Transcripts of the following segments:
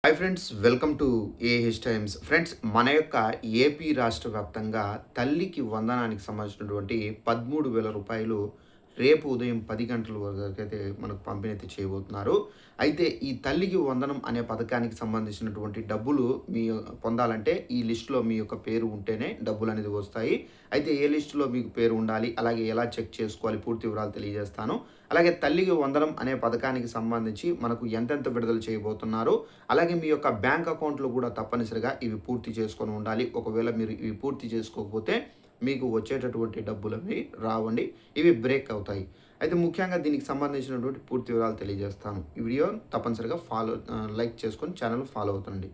Hi friends, welcome to AH times. Friends, మన యొక్క AP రాష్ట్ర వ్యాప్తంగా తల్లికి వందనానికి సంబంధించినటువంటి 13,000 రూపాయలు రేపు ఉదయం 10 గంటల వరకైతే మనకు పంపిణీ అయితే చేయబోతున్నారు. అయితే ఈ తల్లికి వందనం అనే పథకానికి సంబంధించినటువంటి డబ్బులు పొందాలంటే ఈ లిస్టులో మీ యొక్క పేరు ఉంటేనే డబ్బులనేది వస్తాయి. అయితే ఏ లిస్టులో మీకు పేరు ఉండాలి, అలాగే ఎలా చెక్ చేసుకోవాలి, పూర్తి వివరాలు తెలియజేస్తాను. అలాగే తల్లికి వందనం అనే పథకానికి సంబంధించి మనకు ఎంతెంత విడుదల చేయబోతున్నారు, అలాగే మీ యొక్క బ్యాంక్ అకౌంట్లో కూడా తప్పనిసరిగా ఇవి పూర్తి చేసుకొని ఉండాలి. ఒకవేళ మీరు ఇవి పూర్తి చేసుకోకపోతే మీకు వచ్చేటటువంటి డబ్బులవి రావండి, ఇవి బ్రేక్ అవుతాయి. అయితే ముఖ్యంగా దీనికి సంబంధించినటువంటి పూర్తి వివరాలు తెలియజేస్తాను. ఈ వీడియో తప్పనిసరిగా లైక్ చేసుకొని ఛానల్ ఫాలో అవుతుండండి.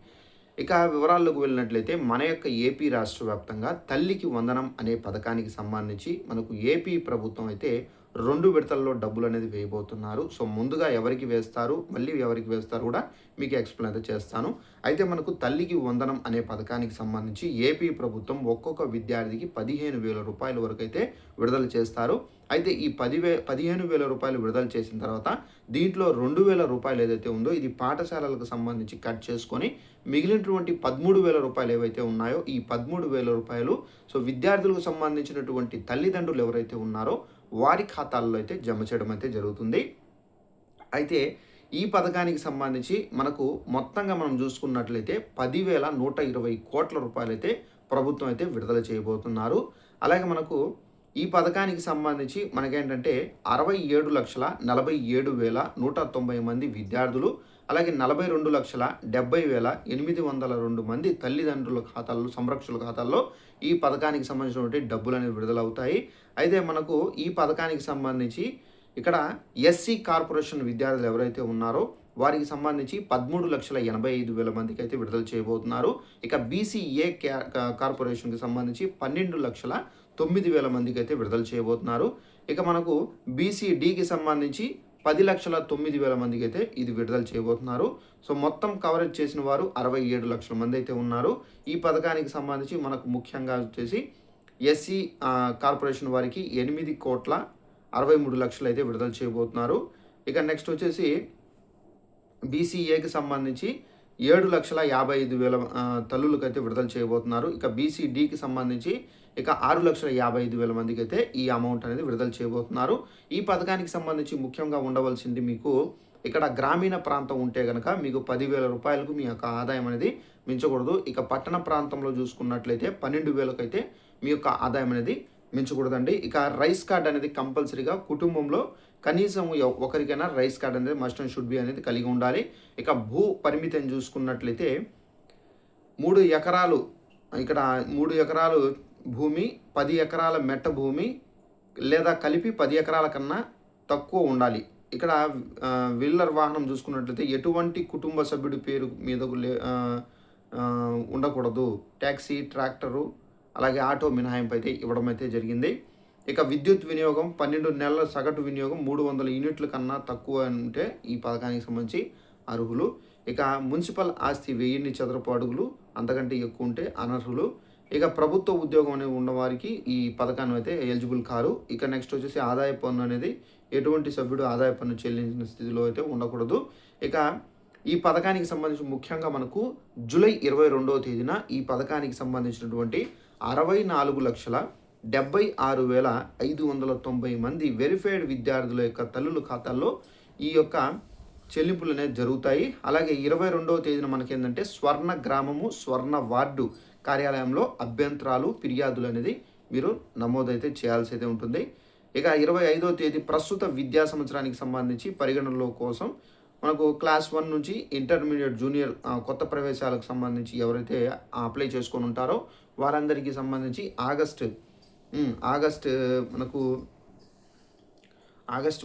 ఇక వివరాల్లోకి వెళ్ళినట్లయితే మన యొక్క ఏపీ రాష్ట్ర వ్యాప్తంగా తల్లికి వందనం అనే పథకానికి సంబంధించి మనకు ఏపీ ప్రభుత్వం అయితే 2 విడతల్లో డబ్బులు అనేది వేయబోతున్నారు. సో ముందుగా ఎవరికి వేస్తారు, మళ్ళీ ఎవరికి వేస్తారు కూడా మీకు ఎక్స్ప్లెయిన్ అయితే చేస్తాను. అయితే మనకు తల్లికి వందనం అనే పథకానికి సంబంధించి ఏపీ ప్రభుత్వం ఒక్కొక్క విద్యార్థికి 15,000 రూపాయల వరకు అయితే విడుదల చేస్తారు. అయితే ఈ 15,000 రూపాయలు విడుదల చేసిన తర్వాత దీంట్లో 2,000 రూపాయలు ఏదైతే ఉందో ఇది పాఠశాలలకు సంబంధించి కట్ చేసుకొని మిగిలినటువంటి 13,000 రూపాయలు ఏవైతే ఉన్నాయో ఈ 13,000 రూపాయలు సో విద్యార్థులకు సంబంధించినటువంటి తల్లిదండ్రులు ఎవరైతే ఉన్నారో వారి ఖాతాల్లో అయితే జమ చేయడం అయితే జరుగుతుంది. అయితే ఈ పథకానికి సంబంధించి మనకు మొత్తంగా మనం చూసుకున్నట్లయితే 10,120 కోట్ల రూపాయలైతే ప్రభుత్వం అయితే విడుదల చేయబోతున్నారు. అలాగే మనకు ఈ పథకానికి సంబంధించి మనకేంటంటే 67,47,190 మంది విద్యార్థులు, అలాగే 42,70,802 మంది తల్లిదండ్రుల ఖాతాల్లో, సంరక్షకుల ఖాతాల్లో ఈ పథకానికి సంబంధించినటువంటి డబ్బులు అనేవి విడుదలవుతాయి. అయితే మనకు ఈ పథకానికి సంబంధించి ఇక్కడ ఎస్సీ కార్పొరేషన్ విద్యార్థులు ఎవరైతే ఉన్నారో వారికి సంబంధించి 13,85,000 మందికి అయితే విడుదల చేయబోతున్నారు. ఇక బీసీఏ కార్పొరేషన్కి సంబంధించి 12,09,000 మందికి అయితే విడుదల చేయబోతున్నారు. ఇక మనకు బీసీడీకి సంబంధించి 10,09,000 మందికి అయితే ఇది విడుదల చేయబోతున్నారు. సో మొత్తం కవరేజ్ చేసిన వారు 67 లక్షల మంది అయితే ఉన్నారు. ఈ పథకానికి సంబంధించి మనకు ముఖ్యంగా వచ్చేసి ఎస్సీ కార్పొరేషన్ వారికి 8,63,00,000 అయితే విడుదల చేయబోతున్నారు. ఇక నెక్స్ట్ వచ్చేసి బీసీఏకి సంబంధించి 7,55,000 తల్లులకు అయితే విడుదల చేయబోతున్నారు. ఇక బీసీడీకి సంబంధించి ఇక 6,55,000 మందికి అయితే ఈ అమౌంట్ అనేది విడుదల చేయబోతున్నారు. ఈ పథకానికి సంబంధించి ముఖ్యంగా ఉండవలసింది మీకు ఇక్కడ గ్రామీణ ప్రాంతం ఉంటే కనుక మీకు 10,000 రూపాయలకు మీ యొక్క ఆదాయం అనేది మించకూడదు. ఇక పట్టణ ప్రాంతంలో చూసుకున్నట్లయితే 12,000 అయితే మీ యొక్క ఆదాయం అనేది మించకూడదండి. ఇక రైస్ కార్డ్ అనేది కంపల్సరీగా కుటుంబంలో కనీసం ఒకరికైనా రైస్ కార్డ్ అనేది మస్ట్ అండ్ షుడ్ బి అనేది కలిగి ఉండాలి. ఇక భూ పరిమితిని చూసుకున్నట్లయితే 3 ఎకరాలు, ఇక్కడ 3 ఎకరాలు భూమి, 10 ఎకరాల మెట్ట భూమి లేదా కలిపి 10 ఎకరాల కన్నా తక్కువ ఉండాలి. ఇక్కడ వీలర్ వాహనం చూసుకున్నట్లయితే ఎటువంటి కుటుంబ సభ్యుడి పేరు మీద ఉండకూడదు. ట్యాక్సీ, ట్రాక్టరు, అలాగే ఆటో మినహాయింపు అయితే ఇవ్వడం అయితే జరిగింది. ఇక విద్యుత్ వినియోగం 12 నెలల సగటు వినియోగం 300 యూనిట్ల కన్నా తక్కువ ఉంటే ఈ పథకానికి సంబంధించి అర్హులు. ఇక మున్సిపల్ ఆస్తి 1000 చదరపు అడుగులు అంతకంటే ఎక్కువ ఉంటే అనర్హులు. ఇక ప్రభుత్వ ఉద్యోగం అనేది ఉన్నవారికి ఈ పథకాన్ని అయితే ఎలిజిబుల్ కారు. ఇక నెక్స్ట్ వచ్చేసి ఆదాయ పన్ను అనేది ఎటువంటి సభ్యుడు ఆదాయ పన్ను చెల్లించిన స్థితిలో అయితే ఉండకూడదు. ఇక ఈ పథకానికి సంబంధించి ముఖ్యంగా మనకు జూలై 22వ తేదీన ఈ పథకానికి సంబంధించినటువంటి 64,76,590 మంది వెరిఫైడ్ విద్యార్థుల యొక్క తల్లుల ఖాతాల్లో ఈ యొక్క చెల్లింపులు అనేది జరుగుతాయి. అలాగే 22వ తేదీన మనకేంటంటే స్వర్ణ గ్రామము, స్వర్ణ వార్డు కార్యాలయంలో అభ్యంతరాలు, ఫిర్యాదులు అనేది మీరు నమోదైతే చేయాల్సి అయితే ఉంటుంది. ఇక 25వ తేదీ ప్రస్తుత విద్యా సంవత్సరానికి సంబంధించి పరిగణనలో కోసం మనకు క్లాస్ 1 నుంచి ఇంటర్మీడియట్, జూనియర్ కొత్త ప్రవేశాలకు సంబంధించి ఎవరైతే అప్లై చేసుకొని ఉంటారో వారందరికీ సంబంధించి ఆగస్టు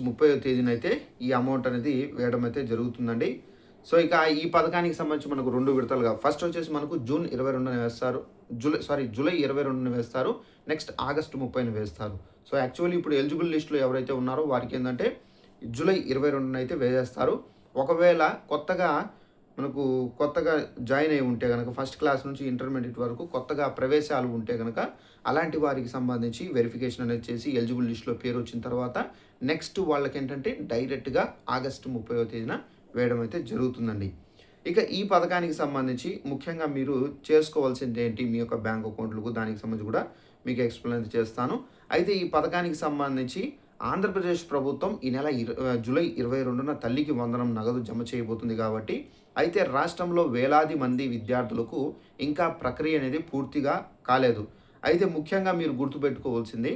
30వ తేదీన అయితే ఈ అమౌంట్ అనేది వేయడం అయితే జరుగుతుందండి. సో ఇక ఈ పథకానికి సంబంధించి మనకు 2 విడతలుగా ఫస్ట్ వచ్చేసి మనకు జూలై 22న వేస్తారు. నెక్స్ట్ ఆగస్టు 30న వేస్తారు. సో యాక్చువల్లీ ఇప్పుడు ఎలిజిబుల్ లిస్టులో ఎవరైతే ఉన్నారో వారికి ఏంటంటే జూలై 22న అయితే వేసేస్తారు. ఒకవేళ కొత్తగా జాయిన్ అయి ఉంటే కనుక ఫస్ట్ క్లాస్ నుంచి ఇంటర్మీడియట్ వరకు కొత్తగా ప్రవేశాలు ఉంటే కనుక అలాంటి వారికి సంబంధించి వెరిఫికేషన్ అనేది చేసి ఎలిజిబుల్ లిస్టులో పేరు వచ్చిన తర్వాత నెక్స్ట్ వాళ్ళకి ఏంటంటే డైరెక్ట్గా ఆగస్టు 30వ తేదీన వేయడం అయితే జరుగుతుందండి. ఇక ఈ పథకానికి సంబంధించి ముఖ్యంగా మీరు చేసుకోవాల్సింది ఏంటి మీ యొక్క బ్యాంక్ అకౌంట్లకు దానికి సంబంధించి కూడా మీకు ఎక్స్‌ప్లెయిన్ అయితే చేస్తాను. అయితే ఈ పథకానికి సంబంధించి ఆంధ్రప్రదేశ్ ప్రభుత్వం ఈ నెల జూలై 22న తల్లికి వందనం నగదు జమ చేయబోతుంది కాబట్టి, అయితే రాష్ట్రంలో వేలాది మంది విద్యార్థులకు ఇంకా ప్రక్రియ అనేది పూర్తిగా కాలేదు. అయితే ముఖ్యంగా మీరు గుర్తుపెట్టుకోవాల్సింది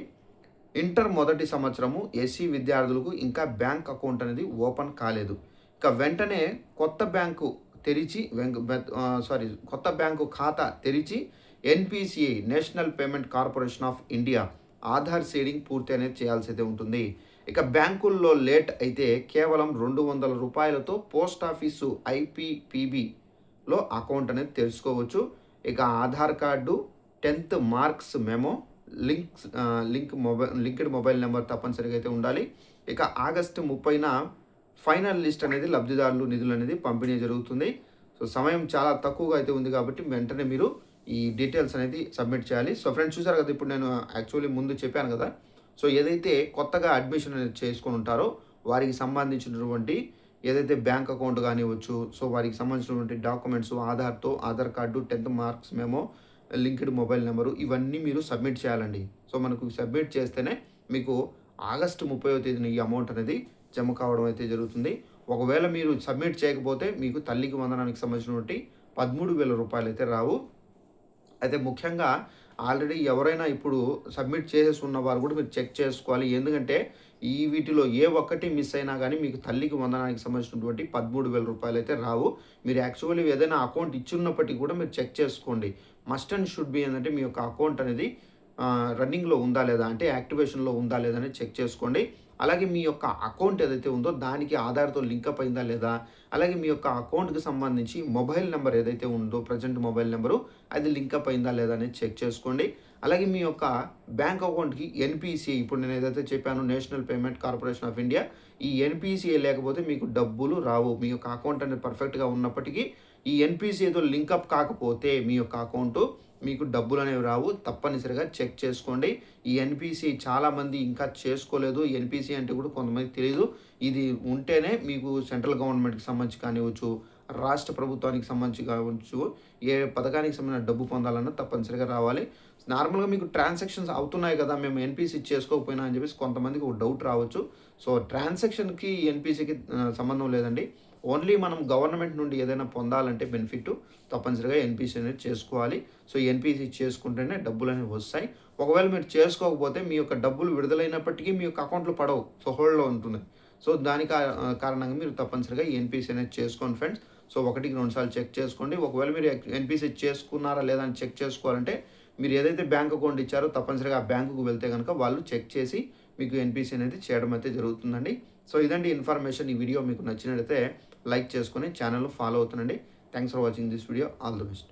ఇంటర్ మొదటి సంవత్సరము ఎస్సీ విద్యార్థులకు ఇంకా బ్యాంక్ అకౌంట్ అనేది ఓపెన్ కాలేదు. ఇక వెంటనే కొత్త బ్యాంకు తెరిచి కొత్త బ్యాంకు ఖాతా తెరిచి NPCI national payment corporation of India Aadhaar seeding పూర్తి అనేది చేయాల్సి ఉంటుంది. ఇక బ్యాంకుల్లో లేట్ అయితే కేవలం ₹200 పోస్ట్ ఆఫీసు ఐపీపీబీలో అకౌంట్ అనేది తెరుచుకోవచ్చు. ఇక Aadhaar card, 10th marks memo, linked mobile number తప్పనిసరిగా అయితే ఉండాలి. ఇక ఆగస్టు 30న ఫైనల్ లిస్ట్ అనేది లబ్ధిదారులు నిధులు అనేది పంపిణీ జరుగుతుంది. సో సమయం చాలా తక్కువగా అయితే ఉంది కాబట్టి వెంటనే మీరు ఈ డీటెయిల్స్ అనేది సబ్మిట్ చేయాలి. సో ఫ్రెండ్స్ చూసారు కదా, ఇప్పుడు నేను యాక్చువల్లీ ముందు చెప్పాను కదా. సో ఏదైతే కొత్తగా అడ్మిషన్ అనేది చేసుకొని ఉంటారో వారికి సంబంధించినటువంటి ఏదైతే బ్యాంక్ అకౌంట్ కానివ్వచ్చు, సో వారికి సంబంధించినటువంటి documents Aadhaar card, 10th marks memo, linked mobile number ఇవన్నీ మీరు సబ్మిట్ చేయాలండి. సో మనకు సబ్మిట్ చేస్తేనే మీకు ఆగస్టు 30వ తేదీన ఈ అమౌంట్ అనేది జమ కావడం అయితే జరుగుతుంది. ఒకవేళ మీరు సబ్మిట్ చేయకపోతే మీకు తల్లికి వందనానికి సంబంధించినటువంటి ₹13,000 అయితే రావు. అయితే ముఖ్యంగా ఆల్రెడీ ఎవరైనా ఇప్పుడు సబ్మిట్ చేసేసి ఉన్నవారు కూడా మీరు చెక్ చేసుకోవాలి. ఎందుకంటే వీటిలో ఏ ఒక్కటి మిస్ అయినా కానీ మీకు తల్లికి వందనానికి సంబంధించినటువంటి ₹13,000 అయితే రావు. మీరు యాక్చువల్లీ ఏదైనా అకౌంట్ ఇచ్చున్నప్పటికీ కూడా మీరు చెక్ చేసుకోండి. మస్ట్ అండ్ షుడ్ బి ఏంటంటే మీ యొక్క అకౌంట్ అనేది రన్నింగ్‌లో ఉందా లేదా, అంటే యాక్టివేషన్‌లో ఉందా లేదా అని చెక్ చేసుకోండి. అలాగే మీ యొక్క అకౌంట్ ఏదైతే ఉందో దానికి ఆధార్‌తో లింకప్ అయిందా లేదా, అలాగే మీ యొక్క అకౌంట్‌కి సంబంధించి మొబైల్ నెంబర్ ఏదైతే ఉందో ప్రెజెంట్ మొబైల్ నెంబరు అది లింకప్ అయిందా లేదా అనేది చెక్ చేసుకోండి. అలాగే మీ యొక్క బ్యాంక్ అకౌంట్‌కి ఎన్‌పీసీఐ, ఇప్పుడు నేను ఏదైతే చెప్పానో national payment corporation of India, ఈ ఎన్‌పీసీఐ లేకపోతే మీకు డబ్బులు రావు. మీ యొక్క అకౌంట్ అనేది పర్ఫెక్ట్‌గా ఉన్నప్పటికీ ఈ ఎన్‌పీసీఐతో లింకప్ కాకపోతే మీ యొక్క అకౌంటు మీకు డబ్బులు అనేవి రావు. తప్పనిసరిగా చెక్ చేసుకోండి. ఈ ఎన్‌పీసీ చాలామంది ఇంకా చేసుకోలేదు. ఎన్‌పీసీ అంటే కూడా కొంతమందికి తెలీదు. ఇది ఉంటేనే మీకు సెంట్రల్ గవర్నమెంట్‌కి సంబంధించి కానివ్వచ్చు, రాష్ట్ర ప్రభుత్వానికి సంబంధించి కావచ్చు, ఏ పథకానికి సంబంధించిన డబ్బు పొందాలన్నా తప్పనిసరిగా రావాలి. నార్మల్‌గా మీకు ట్రాన్సాక్షన్స్ అవుతున్నాయి కదా, మేము ఎన్‌పీసీ చేసుకోకపోయినా అని చెప్పేసి కొంతమందికి ఒక డౌట్ రావచ్చు. సో ట్రాన్సాక్షన్‌కి ఎన్‌పీసీకి సంబంధం లేదండి. ఓన్లీ మనం గవర్నమెంట్ నుండి ఏదైనా పొందాలంటే బెనిఫిట్ తప్పనిసరిగా ఎన్‌పీసీ అనేది చేసుకోవాలి. సో ఎన్‌పీసీ చేసుకుంటేనే డబ్బులు అనేవి వస్తాయి. ఒకవేళ మీరు చేసుకోకపోతే మీ యొక్క డబ్బులు విడుదలైనప్పటికీ మీ యొక్క అకౌంట్‌లో పడవు. సో హోల్డ్‌లో ఉంటుంది. సో దాని కారణంగా మీరు తప్పనిసరిగా ఎన్‌పీసీ అనేది చేసుకోండి ఫ్రెండ్స్. సో 1కి 2 సార్లు చెక్ చేసుకోండి. ఒకవేళ మీరు ఎన్‌పీసీ చేసుకున్నారా లేదా అని చెక్ చేసుకోవాలంటే మీరు ఏదైతే బ్యాంక్ అకౌంట్ ఇచ్చారో తప్పనిసరిగా ఆ బ్యాంకుకు వెళ్తే గనుక వాళ్ళు చెక్ చేసి మీకు ఎన్‌పీసీ అనేది చేయడం అయితే జరుగుతుందండి. సో ఇదండి ఇన్ఫర్మేషన్. ఈ వీడియో మీకు నచ్చినట్లయితే లైక్ చేసుకొని ఛానల్‌ను ఫాలో అవుతుండండి. Thanks for watching this video. All the best.